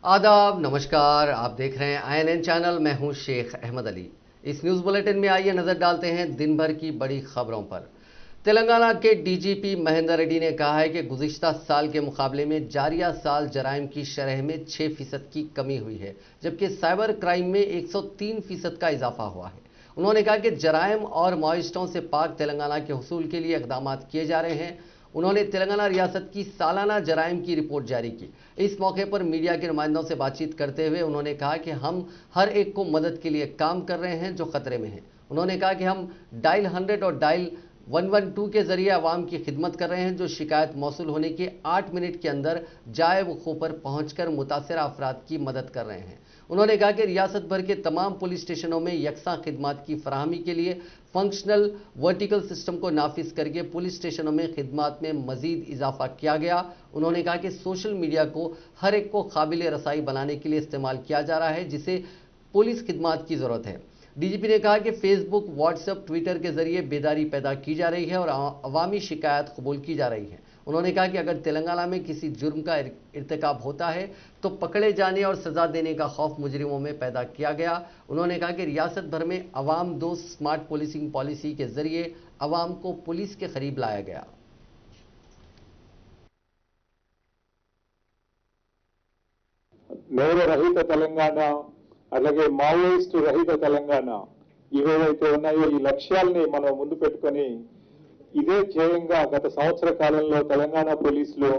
आदाब नमस्कार। आप देख रहे हैं INN चैनल। मैं हूं शेख अहमद अली। इस न्यूज़ बुलेटिन में आइए नज़र डालते हैं दिन भर की बड़ी खबरों पर। तेलंगाना के DGP महेंदर रेड्डी ने कहा है कि गुज़िश्ता साल के मुकाबले में जारिया साल जराइम की शरह में 6% की कमी हुई है, जबकि साइबर क्राइम में 103% का इजाफा हुआ है। उन्होंने कहा कि जराइम और माओइस्टों से पाक तेलंगाना के हुसूल के लिए इकदाम किए जा रहे हैं। उन्होंने तेलंगाना रियासत की सालाना जराइम की रिपोर्ट जारी की। इस मौके पर मीडिया के नुमाइंदों से बातचीत करते हुए उन्होंने कहा कि हम हर एक को मदद के लिए काम कर रहे हैं जो खतरे में है। उन्होंने कहा कि हम डायल 100 और डायल 112 के जरिए आवाम की खिदमत कर रहे हैं, जो शिकायत मौसूल होने के 8 मिनट के अंदर जाए वक़ूफ़ पर पहुंचकर मुतासरा अफराद की मदद कर रहे हैं। उन्होंने कहा कि रियासत भर के तमाम पुलिस स्टेशनों में यकसा खिदमत की फराहमी के लिए फंक्शनल वर्टिकल सिस्टम को नाफिज करके पुलिस स्टेशनों में खिदमत में मजीद इजाफा किया गया। उन्होंने कहा कि सोशल मीडिया को हर एक को काबिल रसाई बनाने के लिए इस्तेमाल किया जा रहा है, जिसे पुलिस खिदमत की ज़रूरत है। DGP ने कहा कि फेसबुक, व्हाट्सएप, ट्विटर के जरिए बेदारी पैदा की जा रही है और अवामी शिकायत कबूल की जा रही है। उन्होंने कहा कि अगर तेलंगाना में किसी जुर्म का इर्तिकाब होता है तो पकड़े जाने और सजा देने का खौफ मुजरिमों में पैदा किया गया। उन्होंने कहा कि रियासत भर में अवाम दोस्त स्मार्ट पुलिसिंग पॉलिसी के जरिए अवाम को पुलिस के करीब लाया गया। నేర రహిత తెలంగాణ, అలాగే మావోయిస్టు రహిత తెలంగాణ ఇవేవైతే ఉన్నాయో ఈ లక్ష్యాల్ని మనం ముందు పెట్టుకొని ఇదే ధ్యేయంగా గత సంవత్సర కాలంలో తెలంగాణ పోలీసులో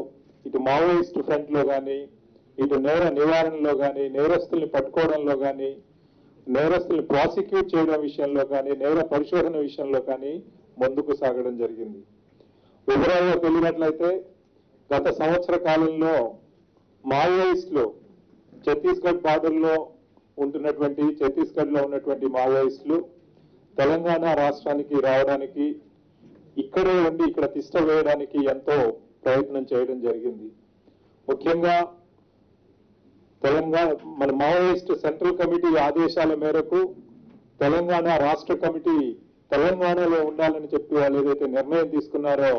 ఇటు మావోయిస్టు ఫ్రంట్ లో గాని, ఇటు నేర నివారణలో గాని, నేరస్తుల్ని పట్టుకోవడంలో గాని, నేరస్తుల్ని ప్రాసిక్యూట్ చేయడం విషయంలో గాని, నేర పరిశోధన విషయంలో గాని ముందుకు సాగడం జరిగింది. వివరాల్లో వెళ్ళినట్లయితే గత సంవత్సర కాలంలో మావోయిస్టులు ఛత్తీస్గఢ్ బార్డర్ లో ఉంటున్నటువంటి ఛత్తీస్గఢ్ లో ఉన్నటువంటి మావోయిస్టులు తెలంగాణ రాష్ట్రానికి రావడానికి, ఇక్కడే ఉండి ఇక్కడ తిష్ట వేయడానికి ఎంతో ప్రయత్నం చేయడం జరిగింది. ముఖ్యంగా తెలంగాణ మన మావోయిస్ట్ సెంట్రల్ కమిటీ ఆదేశాల మేరకు తెలంగాణ రాష్ట్ర కమిటీ తెలంగాణలో ఉండాలని చెప్పి వాళ్ళు ఏదైతే నిర్ణయం తీసుకున్నారో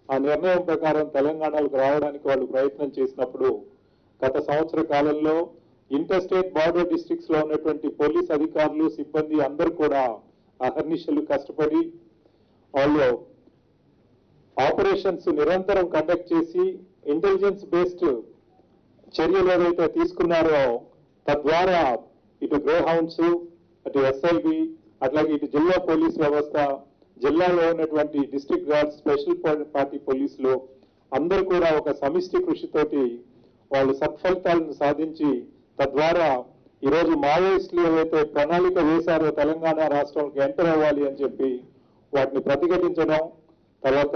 ఆ నిర్ణయం ప్రకారం తెలంగాణకు రావడానికి వాళ్ళు ప్రయత్నం చేసినప్పుడు గత సంవత్సర కాలంలో ఇంటర్ స్టేట్ బార్డర్ డిస్ట్రిక్ట్స్ లో ఉన్నటువంటి పోలీస్ అధికారులు, సిబ్బంది అందరూ కూడా అహర్నిశలు కష్టపడి వాళ్ళు ఆపరేషన్స్ నిరంతరం కండక్ట్ చేసి ఇంటెలిజెన్స్ బేస్డ్ చర్యలు ఏదైతే తీసుకున్నారో తద్వారా ఇటు గ్రే హౌండ్స్, అటు SIB, అట్లాగే ఇటు జిల్లా పోలీస్ వ్యవస్థ, జిల్లాలో ఉన్నటువంటి డిస్ట్రిక్ట్ గార్డ్స్, స్పెషల్ పార్టీ పోలీసులు అందరూ కూడా ఒక సమిష్టి కృషితోటి వాళ్ళు సత్ఫలితాలను సాధించి తద్వారా ఈరోజు మావోయిస్టులు ఏవైతే ప్రణాళిక వేశారో తెలంగాణ రాష్ట్రంకి ఎంటర్ అవ్వాలి అని చెప్పి వాటిని ప్రతిఘటించడం, తర్వాత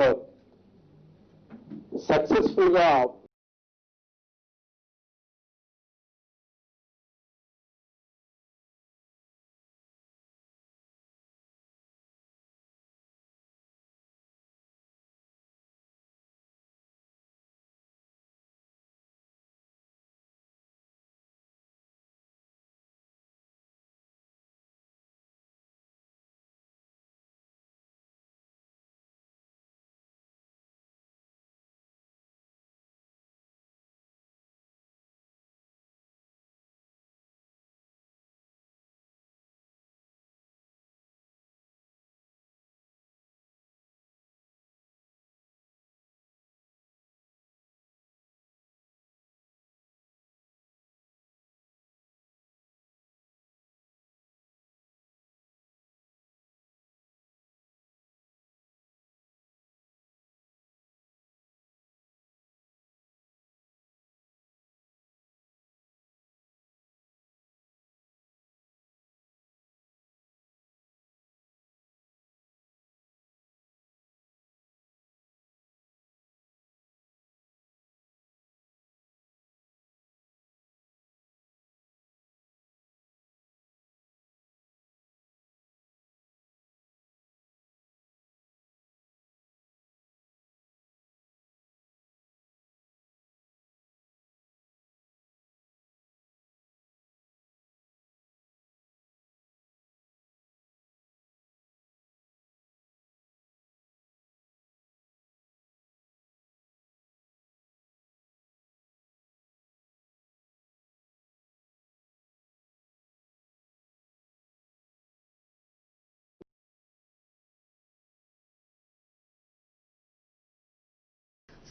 సక్సెస్ఫుల్ గా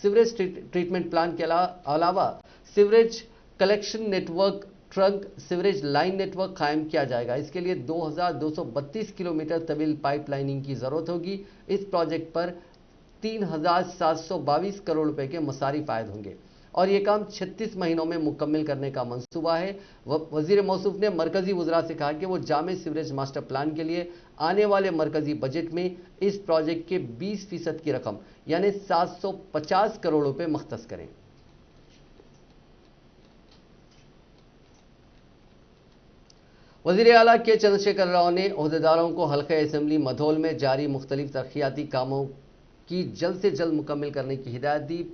सीवरेज ट्रीटमेंट प्लांट के अलावा sewerage collection network, trunk sewerage line network कायम किया जाएगा। इसके लिए 2232 किलोमीटर तवील पाइपलाइनिंग की जरूरत होगी। इस प्रोजेक्ट पर 3722 करोड़ रुपए के मसारिफ आयद होंगे और यह काम 36 महीनों में मुकम्मल करने का मंसूबा है। वजीर मौसूफ ने मरकजी वज़रा से कहा कि वो जामे सीवरेज मास्टर प्लान के लिए आने वाले मरकजी बजट में इस प्रोजेक्ट के 20% की रकम यानी 750 करोड़ रुपए मख्तस करें। वज़ीर आला के चंद्रशेखर राव ने ओहदेदारों को हल्के असेंबली मधोल में जारी मुख्तलिफ तरक्याती कामों की जल्द से जल्द मुकम्मल करने की हिदायत दी।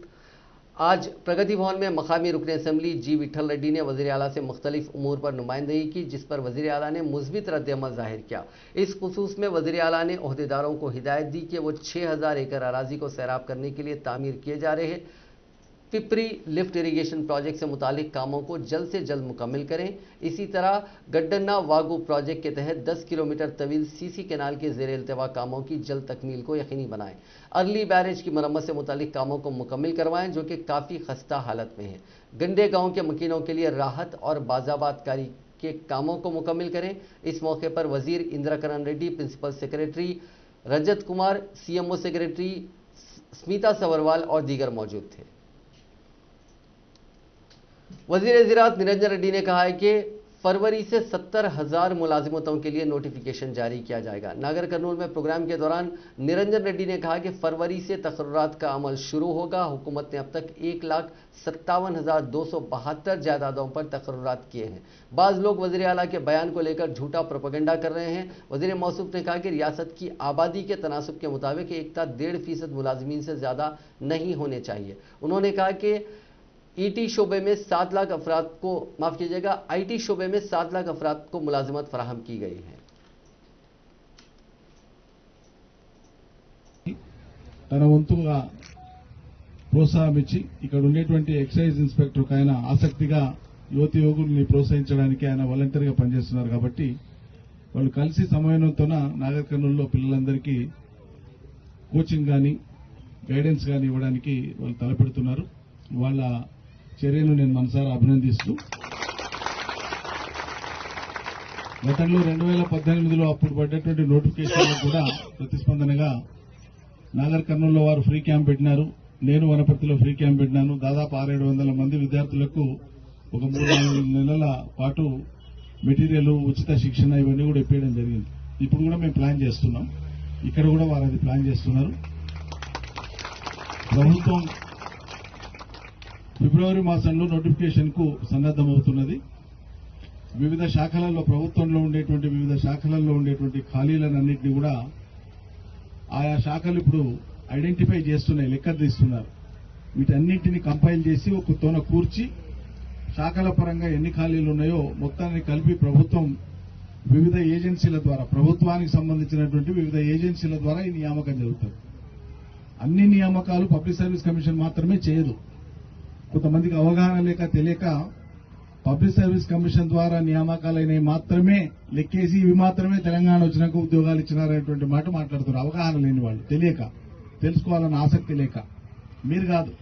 आज प्रगति भवन में मकामी रुकन असेंबली जी विठल रेड्डी ने वज़ीर आला से मुख्तलिफ उमूर पर नुमाइंदगी की, जिस पर वज़ीर आला ने मुस्बित रद्द-ए-अमल जाहिर किया। इस खुसूस में वज़ीर आला ने ओहदेदारों को हिदायत दी कि वो 6000 एकड़ अराजी को सैराब करने के लिए तामीर किए जा रहे पिपरी लिफ्ट इरीगेशन प्रोजेक्ट से मुतालिक कामों को जल्द से जल्द मुकम्मल करें। इसी तरह गड्डन्ना वागू प्रोजेक्ट के तहत 10 किलोमीटर तवील सीसी कैनाल के ज़ेर इल्तवा कामों की जल्द तकमील को यकीनी बनाएं। अर्ली बैरेज की मरम्मत से मुतालिक कामों को मुकम्मल करवाएं जो कि काफ़ी खस्ता हालत में है। गंडे गाँव के मकीनों के लिए राहत और बाज़ाबातकारी के कामों को मुकम्मल करें। इस मौके पर वज़ीर Indira Reddy, principal secretary Rajat Kumar, CMO secretary Smita Sabharwal और दीगर मौजूद थे। वज़ीर ज़राअत निरंजन रेड्डी ने कहा है कि फरवरी से 70,000 मुलाजिमतों के लिए नोटिफिकेशन जारी किया जाएगा। नागर कर्नूल में प्रोग्राम के दौरान निरंजन रेड्डी ने कहा कि फरवरी से तकर्रुरात का अमल शुरू होगा। हुकूमत ने अब तक 1,57,272 जायदादों पर तकर्रुरात किए हैं। बाज़ लोग वज़ीर आला के बयान को लेकर झूठा प्रोपेगेंडा कर रहे हैं। वज़ीर मौसूफ ने कहा कि रियासत की आबादी के तनासुब के मुताबिक 1.5% मुलाजमीन से ज़्यादा नहीं होने चाहिए। उन्होंने कहा कि IT शोबे में 7 लाख अफराद को माफ कीजिएगा IT शोबे में 7 लाख अफराद को मुलाजिमत फराहम की गई है। తన వంతుగా ప్రోత్సాహమిచ్చి ఇక్కడ ఉండేటువంటి ఎక్సైజ్ ఇన్స్పెక్టర్ ఆయన ఆసక్తిగా యువతి యువకుల్ని ప్రోత్సహించడానికి ఆయన వాలంటీర్గా పనిచేస్తున్నారు కాబట్టి వాళ్ళు కలిసి సమన్వయంతోన నాగర్ కర్నూలులో పిల్లలందరికీ కోచింగ్ గాని గైడెన్స్ గాని ఇవ్వడానికి వాళ్ళు తలపెడుతున్నారు। వాళ్ళ చర్యను నేను మనసారా అభినందిస్తూ గతంలో 2018లో అప్పుడు పడ్డటువంటి నోటిఫికేషన్లు కూడా ప్రతిస్పందనగా నాగర్ కర్నూలులో వారు ఫ్రీ క్యాంప్ పెట్టినారు। నేను వనపర్తిలో ఫ్రీ క్యాంప్ పెట్టినాను। దాదాపు 600-700 మంది విద్యార్థులకు ఒక 3-4 నెలల పాటు మెటీరియల్, ఉచిత శిక్షణ ఇవన్నీ కూడా ఇప్పించడం జరిగింది। ఇప్పుడు కూడా మేము ప్లాన్ చేస్తున్నాం, ఇక్కడ కూడా వారు అది ప్లాన్ చేస్తున్నారు। ప్రభుత్వం ఫిబ్రవరి మాసంలో నోటిఫికేషన్ కు సన్నద్ధమవుతున్నది। వివిధ శాఖలలో ప్రభుత్వంలో ఉండేటువంటి వివిధ శాఖలలో ఉండేటువంటి ఖాళీలన్నింటినీ కూడా ఆయా శాఖలు ఇప్పుడు ఐడెంటిఫై చేస్తున్నాయి, లెక్క తీస్తున్నారు। వీటన్నింటినీ కంపైల్ చేసి ఒక తోన కూర్చి శాఖల పరంగా ఎన్ని ఖాళీలు ఉన్నాయో మొత్తాన్ని కలిపి ప్రభుత్వం వివిధ ఏజెన్సీల ద్వారా, ప్రభుత్వానికి సంబంధించినటువంటి వివిధ ఏజెన్సీల ద్వారా ఈ నియామకం జరుగుతుంది। అన్ని నియామకాలు పబ్లిక్ సర్వీస్ కమిషన్ మాత్రమే చేయదు। కొంతమందికి అవగాహన లేక తెలియక పబ్లిక్ సర్వీస్ కమిషన్ ద్వారా నియామకాలైనవి మాత్రమే లెక్కేసి ఇవి మాత్రమే తెలంగాణ వచ్చినాక ఉద్యోగాలు ఇచ్చినారనేటువంటి మాట మాట్లాడుతున్నారు। అవగాహన లేని వాళ్ళు, తెలియక, తెలుసుకోవాలన్న ఆసక్తి లేక। మీరు కాదు,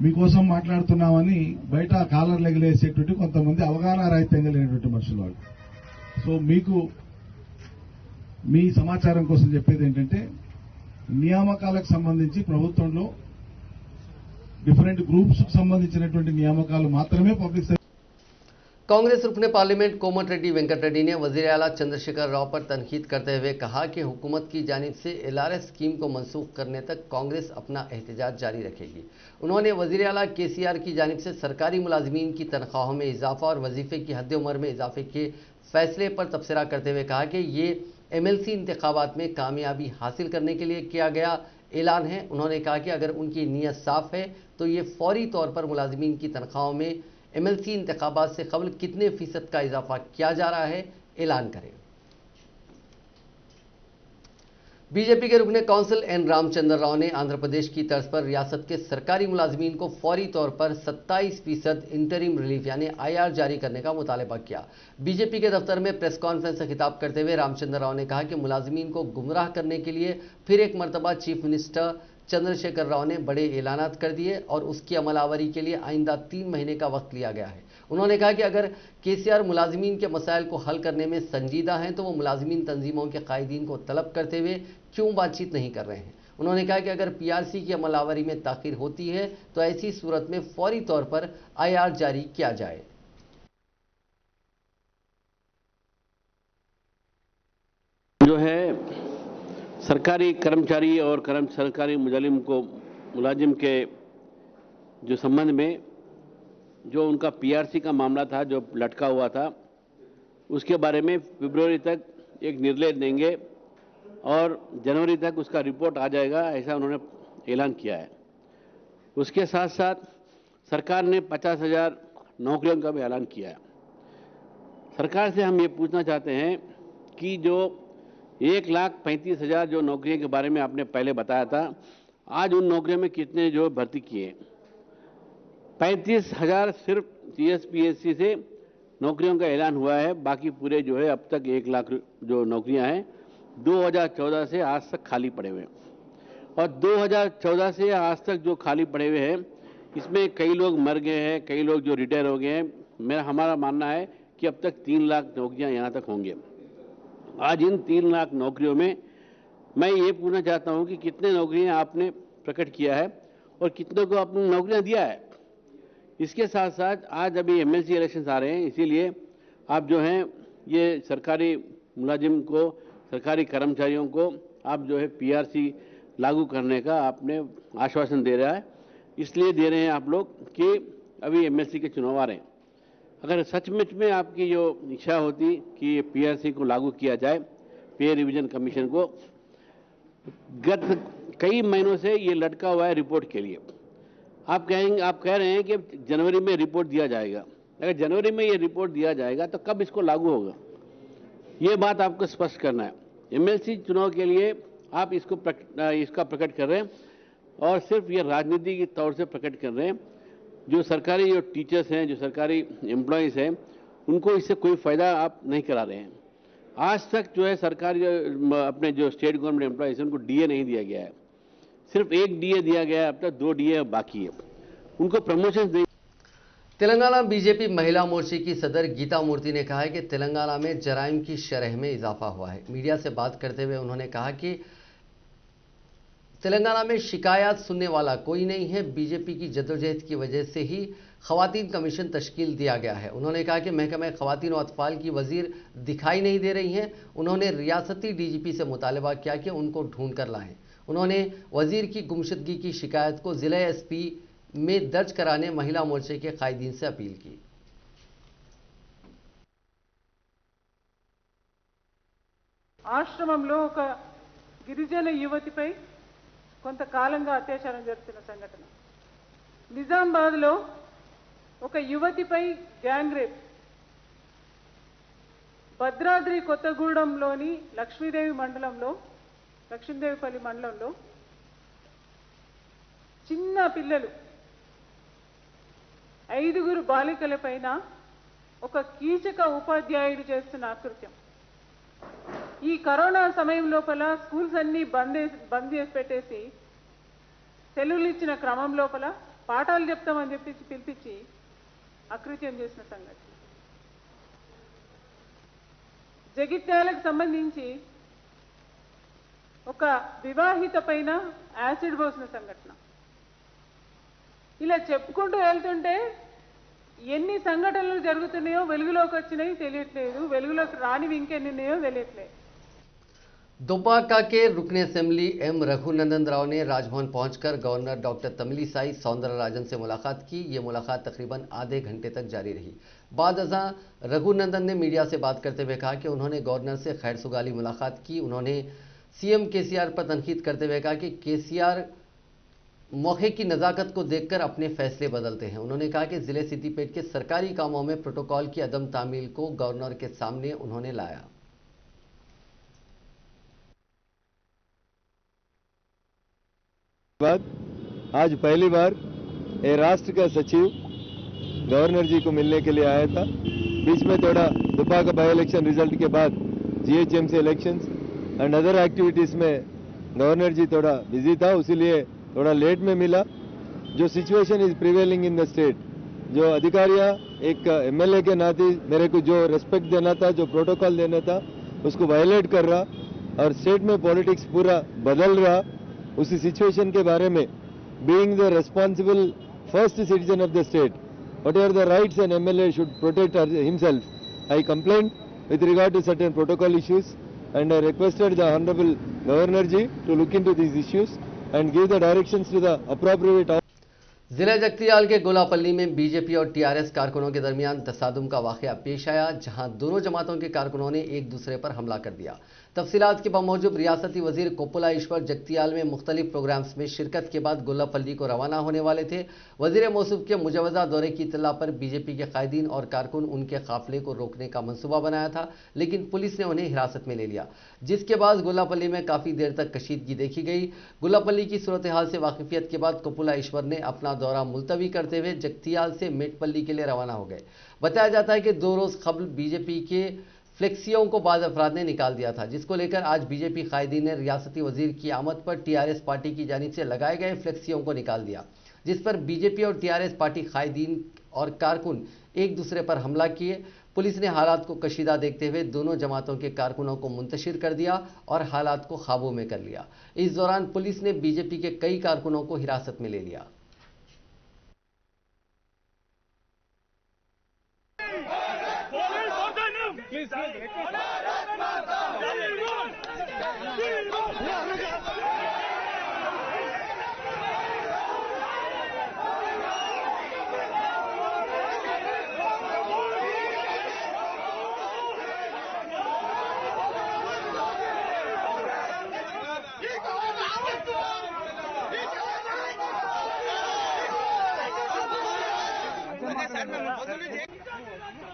మీకోసం మాట్లాడుతున్నామని బయట కాలర్లు ఎగలేసేటువంటి కొంతమంది అవగాహన రాహిత్యంగా లేనటువంటి మనుషులు వాళ్ళు। సో మీకు మీ సమాచారం కోసం చెప్పేది ఏంటంటే నియామకాలకు సంబంధించి ప్రభుత్వంలో డిఫరెంట్ గ్రూప్స్ కు సంబంధించినటువంటి నియామకాలు మాత్రమే పబ్లిక్ कांग्रेस रुकन पार्लियामेंट कोमट रेड्डी वेंकट रेड्डी ने वज़ीर आला चंद्रशेखर राव पर तनकीद करते हुए कहा कि हुकूमत की जानिब से LRS स्कीम को मनसूख करने तक कांग्रेस अपना एहतजाज जारी रखेगी। उन्होंने वज़ीर आला KCR की जानिब से सरकारी मुलाजमीन की तनख्वाहों में इजाफा और वजीफे की हद उम्र में इजाफे के फैसले पर तबसरा करते हुए कहा कि ये MLC इंतखाबात में कामयाबी हासिल करने के लिए किया गया ऐलान है। उन्होंने कहा कि अगर उनकी नीयत साफ है तो ये फौरी तौर पर मुलाजमीन की तनख्वाहों में MLC इंतखाबात से कबल कितने फीसद का इजाफा किया जा रहा है ऐलान करें। बीजेपी के रुकने काउंसिल N रामचंद्र राव ने आंध्र प्रदेश की तर्ज पर रियासत के सरकारी मुलाजमीन को फौरी तौर पर 27% इंटरिम रिलीफ यानी IR जारी करने का मुतालबा किया। बीजेपी के दफ्तर में प्रेस कॉन्फ्रेंस से खिताब करते हुए रामचंद्र राव ने कहा कि मुलाजमीन को गुमराह करने के लिए फिर एक मरतबा चीफ मिनिस्टर चंद्रशेखर राव ने बड़े ऐलानात कर दिए और उसकी अमलावरी के लिए आइंदा 3 महीने का वक्त लिया गया है। उन्होंने कहा कि अगर केसीआर मुलाजिमीन के मसाइल को हल करने में संजीदा हैं तो वो मुलाजिमीन तंजीमों के कायदीन को तलब करते हुए क्यों बातचीत नहीं कर रहे हैं। उन्होंने कहा कि अगर पीआरसी की अमलावरी में ताखीर होती है तो ऐसी सूरत में फौरी तौर पर आईआर जारी किया जाए। जो है सरकारी कर्मचारी और सरकारी मुलाजिम के जो संबंध में जो उनका पीआरसी का मामला था जो लटका हुआ था, उसके बारे में फरवरी तक एक निर्णय देंगे और जनवरी तक उसका रिपोर्ट आ जाएगा, ऐसा उन्होंने ऐलान किया है। उसके साथ साथ सरकार ने 50,000 नौकरियों का भी ऐलान किया है। सरकार से हम ये पूछना चाहते हैं कि जो 1,35,000 जो नौकरियों के बारे में आपने पहले बताया था, आज उन नौकरियों में कितने जो भर्ती किए? 35,000 सिर्फ टीएसपीएससी से नौकरियों का ऐलान हुआ है, बाकी पूरे जो है अब तक 1 लाख जो नौकरियां हैं 2014 से आज तक खाली पड़े हुए हैं। और 2014 से आज तक जो खाली पड़े हुए हैं इसमें कई लोग मर गए हैं, कई लोग जो रिटायर हो गए हैं। हमारा मानना है कि अब तक 3 लाख नौकरियां यहाँ तक होंगे। आज इन 3 लाख नौकरियों में मैं ये पूछना चाहता हूं कि कितने नौकरियां आपने प्रकट किया है और कितनों को आपने नौकरियां दिया है। इसके साथ साथ आज अभी एमएलसी इलेक्शंस आ रहे हैं, इसीलिए आप जो हैं ये सरकारी मुलाजिम को, सरकारी कर्मचारियों को आप जो है पीआरसी लागू करने का आपने आश्वासन दे रहा है। इसलिए दे रहे हैं आप लोग कि अभी एमएलसी के चुनाव आ रहे हैं। अगर सचमुच में आपकी जो इच्छा होती कि ये पीआरसी को लागू किया जाए, पे रिवीजन कमीशन को, गत कई महीनों से ये लटका हुआ है रिपोर्ट के लिए। आप कह रहे हैं कि जनवरी में रिपोर्ट दिया जाएगा। अगर जनवरी में ये रिपोर्ट दिया जाएगा तो कब इसको लागू होगा, ये बात आपको स्पष्ट करना है। एमएलसी चुनाव के लिए आप इसका प्रकट कर रहे हैं और सिर्फ ये राजनीति के तौर से प्रकट कर रहे हैं। जो सरकारी जो टीचर्स हैं, जो सरकारी एम्प्लॉयज़ हैं, उनको इससे कोई फ़ायदा आप नहीं करा रहे हैं। आज तक जो है सरकारी अपने जो स्टेट गवर्नमेंट एम्प्लॉयज़ हैं उनको डीए नहीं दिया गया है। सिर्फ 1 डीए दिया गया है, अब तक 2 डीए बाकी है, उनको प्रमोशन नहीं। तेलंगाना बीजेपी महिला मोर्चे की सदर गीता मूर्ति ने कहा है कि तेलंगाना में जराइम की शरह में इजाफा हुआ है। मीडिया से बात करते हुए उन्होंने कहा कि तेलंगाना में शिकायत सुनने वाला कोई नहीं है। बीजेपी की जद्दोजहद की वजह से ही खवातीन कमीशन तश्कील दिया गया है। उन्होंने कहा कि महकमा खवातीन और अतफाल की वजीर दिखाई नहीं दे रही हैं। उन्होंने रियासती डीजीपी से मुतालबा किया कि उनको ढूंढ कर लाएं। उन्होंने वजीर की गुमशुदगी की शिकायत को जिला एसपी में दर्ज कराने महिला मोर्चे के कायदीन से अपील की। ఆశ్రమంలో ఒక గిరిజన యువతిపై కొంతకాలంగా అత్యాచారం జరుగుతున్న సంఘటన, నిజామాబాద్లో ఒక యువతిపై గ్యాంగ్ రేప్, భద్రాద్రి కొత్తగూడెంలోని లక్ష్మీదేవిపల్లి మండలంలో చిన్న పిల్లలు 5 బాలికలపైన ఒక కీచక ఉపాధ్యాయుడు చేస్తున్న అకృత్యం. ఈ కరోనా సమయం లోపల స్కూల్స్ అన్ని బంద్ చేసి పెట్టేసి సెలవులు ఇచ్చిన క్రమం లోపల పాఠాలు చెప్తామని చెప్పి పిలిపించి అకృత్యం చేసిన సంగతి. జగిత్యాలకు సంబంధించి ఒక వివాహిత పైన యాసిడ్ పోసిన సంఘటన. ఇలా చెప్పుకుంటూ వెళ్తుంటే ఎన్ని సంఘటనలు జరుగుతున్నాయో వెలుగులోకి వచ్చినాయి తెలియట్లేదు, వెలుగులోకి రానివి ఇంకెన్ని ఉన్నాయో తెలియట్లేదు. दुब्बाका के रुकने असेंबली एम रघुनंदन राव ने राजभवन पहुंचकर गवर्नर डॉक्टर तमिलिसाई सौंदरराजन से मुलाकात की। ये मुलाकात तकरीबन आधे घंटे तक जारी रही। बाद अज़ां रघुनंदन ने मीडिया से बात करते हुए कहा कि उन्होंने गवर्नर से खैर सुगाली मुलाकात की। उन्होंने सीएम केसीआर पर तनकीद करते हुए कहा कि केसीआर मौके की नज़ाकत को देखकर अपने फैसले बदलते हैं। उन्होंने कहा कि जिले सिद्दीपेट के सरकारी कामों में प्रोटोकॉल की अदम तामील को गवर्नर के सामने उन्होंने लाया। आज पहली बार ये राष्ट्र का सचिव गवर्नर जी को मिलने के लिए आया था। बीच में थोड़ा दुब्बाका बाई इलेक्शन रिजल्ट के बाद GHMC elections and other activities में गवर्नर जी थोड़ा बिजी था, इसीलिए थोड़ा लेट में मिला। जो situation is prevailing in the state, जो अधिकारियां एक एमएलए के नाते मेरे को जो रेस्पेक्ट देना था, जो प्रोटोकॉल देना था, उसको वायलेट कर रहा और स्टेट में पॉलिटिक्स पूरा बदल रहा। उसी सिचुएशन के बारे में being the responsible first citizen of the state, whatever the rights an MLA should protect himself, I complained with regard to certain protocol issues and I requested the Honorable Governor Ji to look into these issues and give the directions to the appropriate. जिला जगतियाल के गोलापल्ली में BJP और TRS कारकुनों के दरमियान तसादुम का वाकया पेश आया, जहां दोनों जमातों के कारकुनों ने एक दूसरे पर हमला कर दिया। तफसीलात के बावजूद रियासती वजीर कोपुला ईश्वर जगतियाल में मुख्तलिफ प्रोग्राम्स में शिरकत के बाद गोलापल्ली को रवाना होने वाले थे। वजीर मौसूफ के मुजवजा दौरे की इत्तला पर बीजेपी के कायदीन और कारकुन उनके काफिले को रोकने का मंसूबा बनाया था, लेकिन पुलिस ने उन्हें हिरासत में ले लिया, जिसके बाद गोलापल्ली में काफी देर तक कशीदगी देखी गई। गोलापल्ली की सूरत हाल से वाकिफियत के बाद कोपुला ईश्वर ने अपना दौरा मुलतवी करते हुए जगतियाल से मेटपल्ली के लिए रवाना हो गए। बताया जाता है कि 2 रोज कबल बीजेपी के फ्लेक्सियों को बाद अफराद ने निकाल दिया था, जिसको लेकर आज बीजेपी कायदीन ने रियासती वजीर की आमद पर टीआरएस पार्टी की जानिब से लगाए गए फ्लेक्सियों को निकाल दिया, जिस पर बीजेपी और टीआरएस पार्टी कायदीन और कारकुन एक दूसरे पर हमला किए। पुलिस ने हालात को कशीदा देखते हुए दोनों जमातों के कारकुनों को मुंतशिर कर दिया और हालात को काबू में कर लिया। इस दौरान पुलिस ने बीजेपी के कई कारकुनों को हिरासत में ले लिया।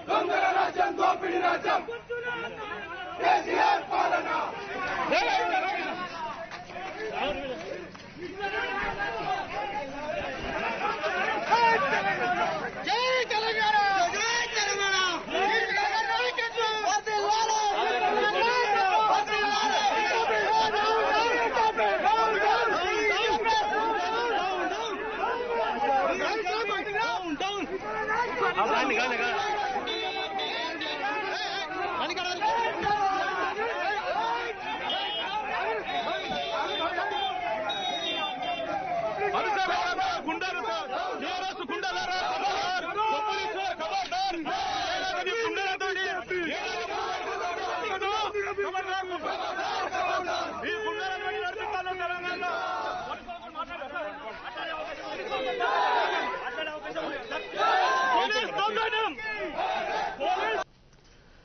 దొంగల రాజ్యం దోపిడీ రాజ్యం కేసీఆర్ పాలన జై తెలంగాణ జై తెలంగాణ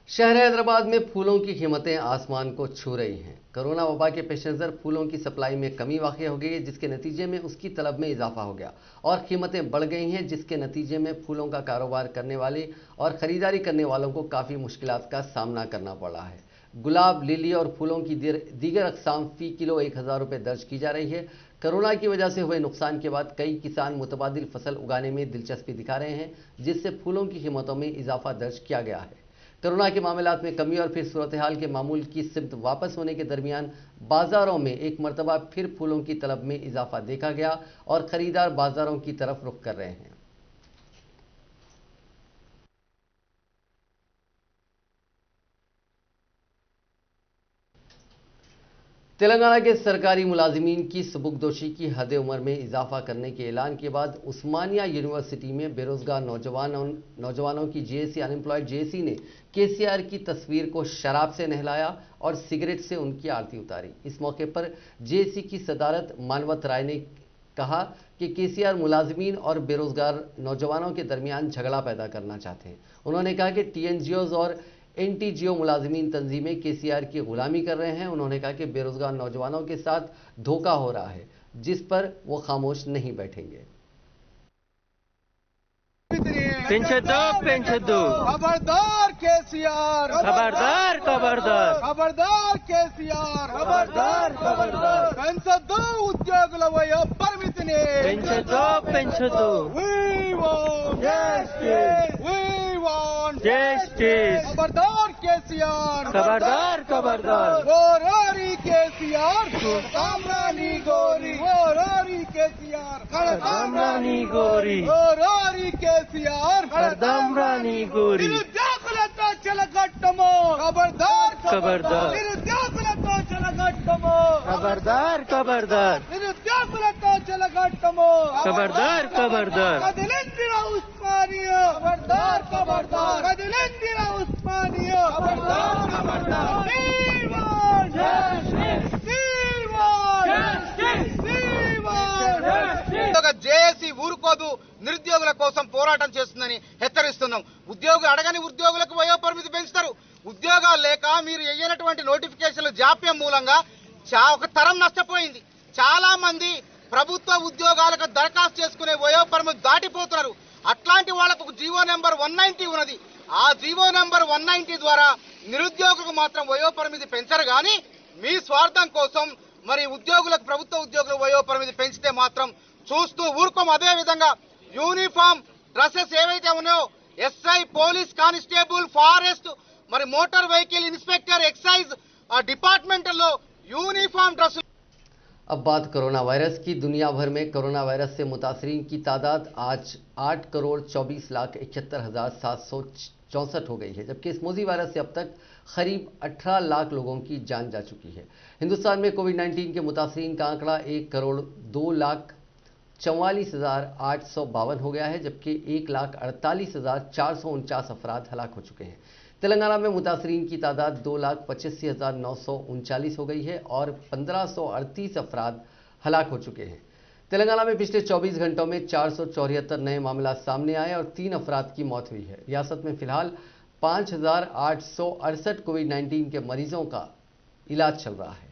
शहर हैदराबाद में फूलों की कीमतें आसमान को छू रही हैं। कोरोना वबा के पेश नज़र फूलों की सप्लाई में कमी वाक़ हो गई है, जिसके नतीजे में उसकी तलब में इजाफा हो गया और कीमतें बढ़ गई हैं, जिसके नतीजे में फूलों का कारोबार करने वाले और ख़रीदारी करने वालों को काफ़ी मुश्किलात का सामना करना पड़ रहा है। गुलाब, लिली और फूलों की दीगर अक़साम फ़ी किलो 1000 रुपये दर्ज की जा रही है। कोरोना की वजह से हुए नुकसान के बाद कई किसान मुतबादिल फसल उगाने में दिलचस्पी दिखा रहे हैं, जिससे फूलों की कीमतों में इजाफा दर्ज किया गया है। कोरोना के मामलात में कमी और फिर सूरत हाल के मामूल की सिमत वापस होने के दरमियान बाजारों में एक मरतबा फिर फूलों की तलब में इजाफा देखा गया और खरीदार बाजारों की तरफ रुख कर रहे हैं। तेलंगाना के सरकारी मुलाजिमीन की सबुकदोशी की हद उम्र में इजाफा करने के ऐलान के बाद उस्मानिया यूनिवर्सिटी में बेरोजगार नौजवानों की जेएसी अनएम्प्लॉयड जेएसी ने केसीआर की तस्वीर को शराब से नहलाया और सिगरेट से उनकी आरती उतारी। इस मौके पर जेएसी की सदारत मानवत राय ने कहा कि केसीआर मुलाजिमीन और बेरोजगार नौजवानों के दरमियान झगड़ा पैदा करना चाहते हैं। उन्होंने कहा कि टीएनजीओज और एनटीजीओ मुलाजिमीन तंजीमें केसीआर की गुलामी कर रहे हैं। उन्होंने कहा कि बेरोजगार नौजवानों के साथ धोखा हो रहा है, जिस पर वो खामोश नहीं बैठेंगे। पेंचदो खबरदार केसीआर, खबरदार खबरदार खबरदार केसीआर, खबरदार खबरदार पेंचदो उद्योगुల పరిమితిని పెంచదో we want justice खबरदार केसीआर, खबरदार खबरदार गोरारी केसीआर सामरानी गोरी गोरारी కేసీఆర్ కడదాం రాణి గోరి ఓరోరి కేసీఆర్ కడదాం రాణి గోరి నిరుద్యోగులతో చెలగట్టము ఖబర్దార్ ఖబర్దార్ నిరుద్యోగులతో చెలగట్టము ఖబర్దార్ ఖబర్దార్ నిరుద్యోగులతో చెలగట్టము ఖబర్దార్ ఖబర్దార్ కదిలిందిన ఉస్మానియా ఖబర్దార్ ఖబర్దార్ కదిలిందిన ఉస్మానియా ఖబర్దార్ ఖబర్దార్ జేఏసీ ఊరుకోదు, నిరుద్యోగుల కోసం పోరాటం చేస్తుందని హెచ్చరిస్తున్నాం. ఉద్యోగులు అడగని ఉద్యోగులకు వయోపరిమితి పెంచుతారు. ఉద్యోగాలు లేక మీరు వేయనటువంటి నోటిఫికేషన్ల జాప్యం మూలంగా ఒక తరం నష్టపోయింది. చాలా మంది ప్రభుత్వ ఉద్యోగాలకు దరఖాస్తు చేసుకునే వయోపరిమితి దాటిపోతున్నారు. అట్లాంటి వాళ్ళకు ఒక జీవో నెంబర్ 190 ఉన్నది. ఆ జీవో నెంబర్ 190 ద్వారా నిరుద్యోగులకు మాత్రం వయోపరిమితి పెంచరు, కానీ మీ స్వార్థం కోసం మరి ఉద్యోగులకు, ప్రభుత్వ ఉద్యోగులకు వయోపరిమితి పెంచితే మాత్రం చూస్తూ ఊరుకోం. అదే విధంగా యూనిఫామ్ డ్రెస్సెస్ ఏవైతే ఉన్నాయో ఎస్ఐ, పోలీస్ కానిస్టేబుల్, ఫారెస్ట్, మరి మోటార్ వెహికల్ ఇన్స్పెక్టర్, ఎక్సైజ్ డిపార్ట్మెంట్లో యూనిఫామ్ డ్రెస్. अब बात कोरोना वायरस की। दुनिया भर में कोरोना वायरस से मुतासरीन की तादाद आज 8,24,71,764 हो गई है, जबकि इस मोजी वायरस से अब तक करीब 18 लाख लोगों की जान जा चुकी है। हिंदुस्तान में कोविड-19 के मुतासरीन का आंकड़ा 1,02,44,852 हो गया है, जबकि 1,48,449 अफराद हलाक हो चुके हैं। तेलंगाना में मुतासरीन की तादाद 2,85,939 हो गई है और 1,538 अफराद हलाक हो चुके हैं। तेलंगाना में पिछले 24 घंटों में 474 नए मामला सामने आए और 3 अफराद की मौत हुई है। रियासत में फिलहाल 5,868 कोविड-19 के मरीजों का इलाज चल रहा है।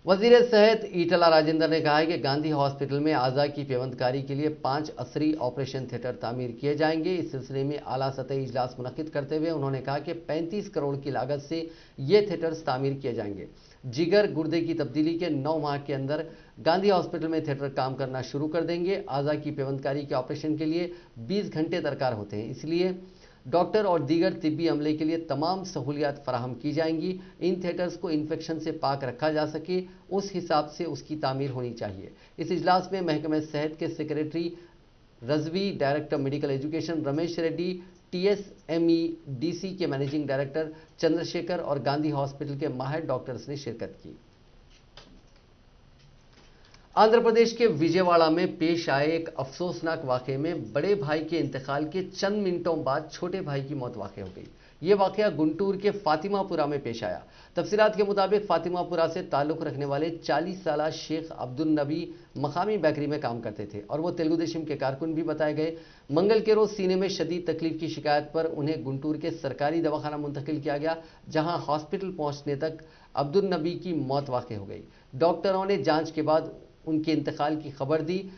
वजीर सेहत ईटला राजेंद्र ने कहा है कि गांधी हॉस्पिटल में आज़ा की पेवंदकारी के लिए 5 असरी ऑपरेशन थिएटर तामीर किए जाएंगे। इस सिलसिले में आला सतही इजलास मुनक्किद करते हुए उन्होंने कहा कि 35 करोड़ की लागत से ये थिएटर्स तामीर किए जाएंगे। जिगर गुर्दे की तब्दीली के 9 माह के अंदर गांधी हॉस्पिटल में थिएटर काम करना शुरू कर देंगे। आज़ा की पेवंदकारी के ऑपरेशन के लिए 20 घंटे दरकार होते हैं, इसलिए डॉक्टर और दीगर तिब्बी अमले के लिए तमाम सहूलियात फराहम की जाएंगी। इन थिएटर्स को इन्फेक्शन से पाक रखा जा सके, उस हिसाब से उसकी तामीर होनी चाहिए। इस इजलास में महकमे सेहत के secretary Rizvi, director medical education Ramesh Reddy, TSME DC के मैनेजिंग डायरेक्टर चंद्रशेखर और गांधी हॉस्पिटल के माहिर डॉक्टर्स ने शिरकत की। आंध्र प्रदेश के विजयवाड़ा में पेश आए एक अफसोसनाक वाकये में बड़े भाई के इंतकाल के चंद मिनटों बाद छोटे भाई की मौत वाक़ हो गई। ये वाकया गुंटूर के फातिमापुरा में पेश आया। तफसीलात के मुताबिक फातिमापुरा से ताल्लुक़ रखने वाले 40 साला शेख अब्दुल नबी मकामी बेकरी में काम करते थे और वो तेलुगु देशम के कारकुन भी बताए गए। मंगल के रोज़ सीने में शदीद तकलीफ की शिकायत पर उन्हें गुंटूर के सरकारी दवाखाना मुंतकिल किया गया, जहां हॉस्पिटल पहुंचने तक अब्दुल नबी की मौत वाक़ हो गई। डॉक्टरों ने जांच के बाद उनके इंतकाल की खबर दी।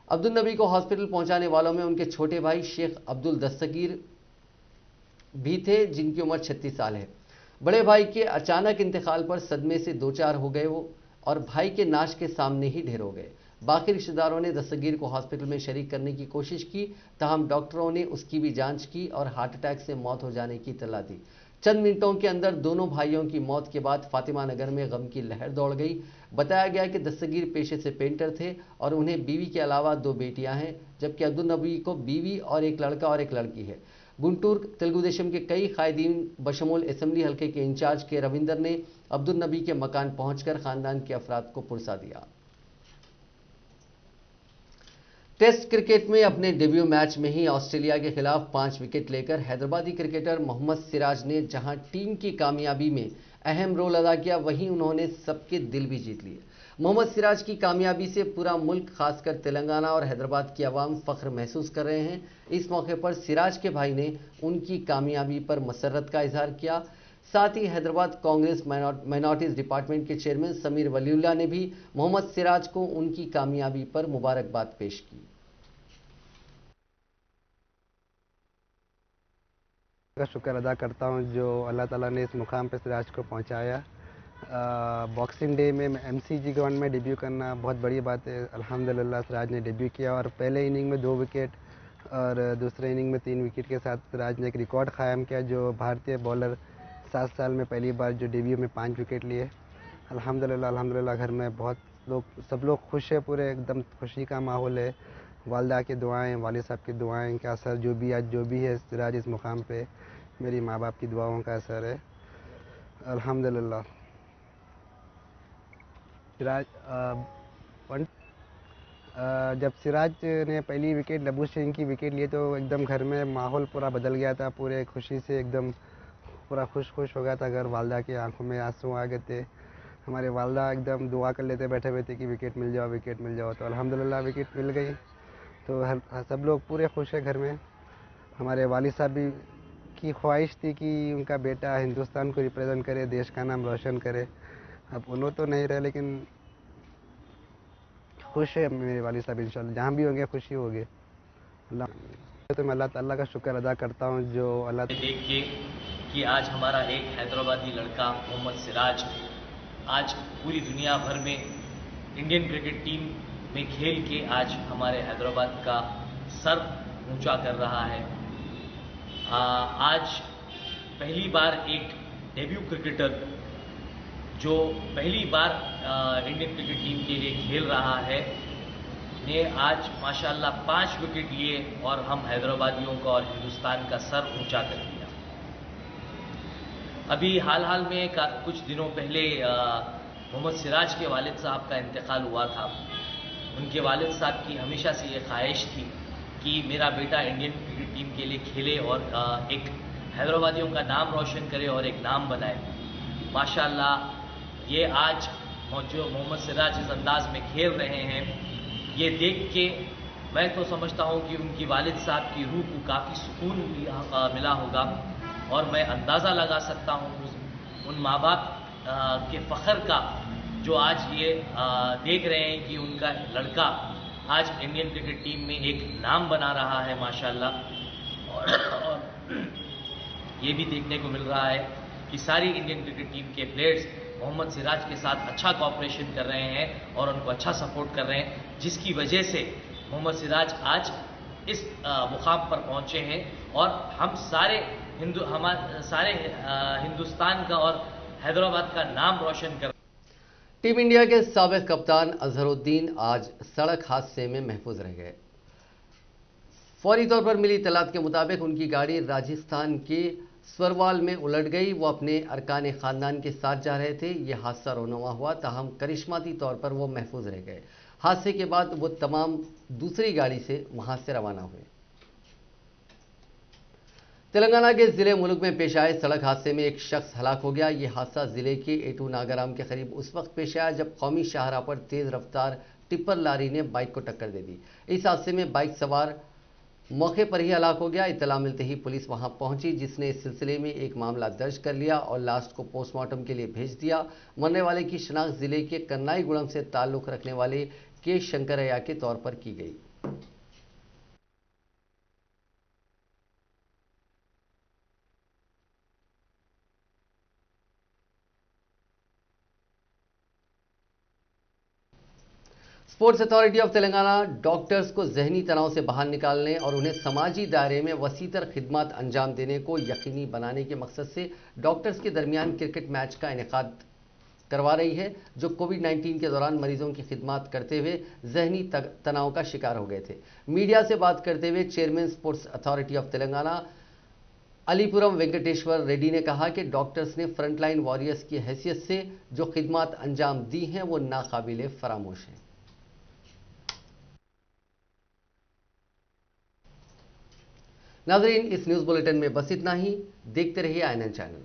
अब्दुल नबी को हॉस्पिटल पहुंचाने वालों में उनके छोटे भाई शेख अब्दुल दस्तगीर भी थे, जिनकी उम्र 36 साल है। बड़े भाई के अचानक इंतकाल पर सदमे से दो चार हो गए वो और भाई के नाश के सामने ही ढेर हो गए। बाकी रिश्तेदारों ने दस्तगीर को हॉस्पिटल में शरीक करने की कोशिश की, ताहम डॉक्टरों ने उसकी भी जांच की और हार्ट अटैक से मौत हो जाने की इत्तला दी। चंद मिनटों के अंदर दोनों भाइयों की मौत के बाद फातिमा नगर में गम की लहर दौड़ गई। बताया गया कि दस्तगीर पेशे से पेंटर थे और उन्हें बीवी के अलावा 2 बेटियां हैं, जबकि अब्दुल नबी को बीवी और एक लड़का और एक लड़की है। गुंटूर तेलुगु देशम के कई कायदीन बशमूल असेंबली हल्के के इंचार्ज के रविंदर ने अब्दुल नबी के मकान पहुंचकर खानदान के अफराद को पुरसा दिया। टेस्ट क्रिकेट में अपने डेब्यू मैच में ही ऑस्ट्रेलिया के खिलाफ 5 विकेट लेकर हैदराबादी क्रिकेटर मोहम्मद सिराज ने जहां टीम की कामयाबी में अहम रोल अदा किया, वहीं उन्होंने सबके दिल भी जीत लिए। मोहम्मद सिराज की कामयाबी से पूरा मुल्क, खासकर तेलंगाना और हैदराबाद की आवाम फख्र महसूस कर रहे हैं। इस मौके पर सिराज के भाई ने उनकी कामयाबी पर मसरत का इजहार किया। साथ ही हैदराबाद कांग्रेस माइनॉरिटीज डिपार्टमेंट के चेयरमैन समीर वलीउल्लाह ने भी मोहम्मद सिराज को उनकी कामयाबी पर मुबारकबाद पेश की। का शुक्र अदा करता हूं जो अल्लाह ताला ने इस मुकाम पर सिराज को पहुंचाया। बॉक्सिंग डे में MCG ग्राउंड में डेब्यू करना बहुत बड़ी बात है। अल्हम्दुलिल्लाह सिराज ने डेब्यू किया और पहले इनिंग में 2 विकेट और दूसरे इनिंग में 3 विकेट के साथ सिराज ने एक रिकॉर्ड कायम किया, जो भारतीय बॉलर 7 साल में पहली बार जो डेब्यू में 5 विकेट लिए। अल्हम्दुलिल्लाह घर में बहुत सब लोग खुश है, पूरे एकदम खुशी का माहौल है। वालदा की दुआएं, वालिद साहब की दुआएं का असर जो भी है सिराज इस मुकाम पे, मेरी माँ बाप की दुआओं का असर है, अल्हम्दुलिल्लाह। सिराज जब सिराज ने पहली विकेट लबू सिंह की विकेट लिए तो एकदम घर में माहौल पूरा बदल गया था। पूरे खुशी से एकदम पूरा खुश हो गया था घर। वालदा की आंखों में आंसू आ गए थे। हमारे वालदा एकदम दुआ कर लेते बैठे हुए थे कि विकेट मिल जाओ। तो अल्हम्दुलिल्लाह विकेट मिल गई। तो सब लोग पूरे खुश है घर में। हमारे वालिद साहब भी की ख्वाहिश थी कि उनका बेटा हिंदुस्तान को रिप्रेजेंट करे, देश का नाम रोशन करे। अब उन्होंने तो नहीं रहे, लेकिन खुश है मेरे वालिद साहब। इंशाल्लाह जहाँ भी होंगे खुशी होगी। तो मैं अल्लाह ताला का शुक्र अदा करता हूँ जो अल्लाह देख के कि आज हमारा एक हैदराबादी लड़का मोहम्मद सिराज आज पूरी दुनिया भर में इंडियन क्रिकेट टीम में खेल के आज हमारे हैदराबाद का सर ऊंचा कर रहा है। आज पहली बार एक डेब्यू क्रिकेटर जो पहली बार इंडियन क्रिकेट टीम के लिए खेल रहा है ने आज माशाल्लाह 5 विकेट लिए और हम हैदराबादियों का और हिंदुस्तान का सर ऊंचा कर दिया। अभी हाल में कुछ दिनों पहले मोहम्मद सिराज के वालिद साहब का इंतकाल हुआ था। उनके वालिद साहब की हमेशा से ये ख्वाहिश थी कि मेरा बेटा इंडियन क्रिकेट टीम के लिए खेले और एक हैदराबादियों का नाम रोशन करे और एक नाम बनाए। माशाल्लाह ये आज जो मोहम्मद सिराज इस अंदाज में खेल रहे हैं, ये देख के मैं तो समझता हूँ कि उनकी वालिद साहब की रूह को काफ़ी सुकून मिला होगा। और मैं अंदाज़ा लगा सकता हूँ उन माँ बाप के फ़ख्र का जो आज ये देख रहे हैं कि उनका लड़का आज इंडियन क्रिकेट टीम में एक नाम बना रहा है माशाल्लाह। और ये भी देखने को मिल रहा है कि सारी इंडियन क्रिकेट टीम के प्लेयर्स मोहम्मद सिराज के साथ अच्छा कॉपरेशन कर रहे हैं और उनको अच्छा सपोर्ट कर रहे हैं, जिसकी वजह से मोहम्मद सिराज आज इस मुकाम पर पहुंचे हैं। और हम सारे हिंदुस्तान का और हैदराबाद का नाम रोशन कर। टीम इंडिया के साबिक कप्तान अजहरुद्दीन आज सड़क हादसे में महफूज रह गए। फौरी तौर पर मिली इत्तलात के मुताबिक उनकी गाड़ी राजस्थान के स्वरवाल में उलट गई। वो अपने अरकान खानदान के साथ जा रहे थे। यह हादसा रोनुमा हुआ, ताहम करिश्माती तौर पर वो महफूज रह गए। हादसे के बाद वो तमाम दूसरी गाड़ी से वहां से रवाना हुए। तेलंगाना के जिले मुलुक में पेश आए सड़क हादसे में एक शख्स हलाक हो गया। यह हादसा जिले के एटू नागाराम के करीब उस वक्त पेश आया जब कौमी शाहराह पर तेज रफ्तार टिप्पर लारी ने बाइक को टक्कर दे दी। इस हादसे में बाइक सवार मौके पर ही हलाक हो गया। इत्तला मिलते ही पुलिस वहां पहुंची, जिसने इस सिलसिले में एक मामला दर्ज कर लिया और लाश को पोस्टमार्टम के लिए भेज दिया। मरने वाले की शिनाख्त जिले के कन्नाईगुड़म से ताल्लुक रखने वाले के शंकरैया के तौर पर की गई। Sports authority of Telangana doctors को जहनी तनाव से बाहर निकालने और उन्हें समाजी दायरे में वसीतर खिदमत अंजाम देने को यकीनी बनाने के मकसद से डॉक्टर्स के दरमियान क्रिकेट मैच का इनेकाद करवा रही है, जो कोविड-19 के दौरान मरीजों की खिदमत करते हुए जहनी तनाव का शिकार हो गए थे। मीडिया से बात करते हुए chairman sports authority of Telangana Alipuram Venkateswara Reddy ने कहा कि डॉक्टर्स ने फ्रंटलाइन वॉरियर्स की हैसियत से जो खिदमत अंजाम दी हैं वो नाकाबिले फरामोश हैं। नाज़रीन, इस न्यूज़ बुलेटिन में बस इतना ही। देखते रहिए INN चैनल।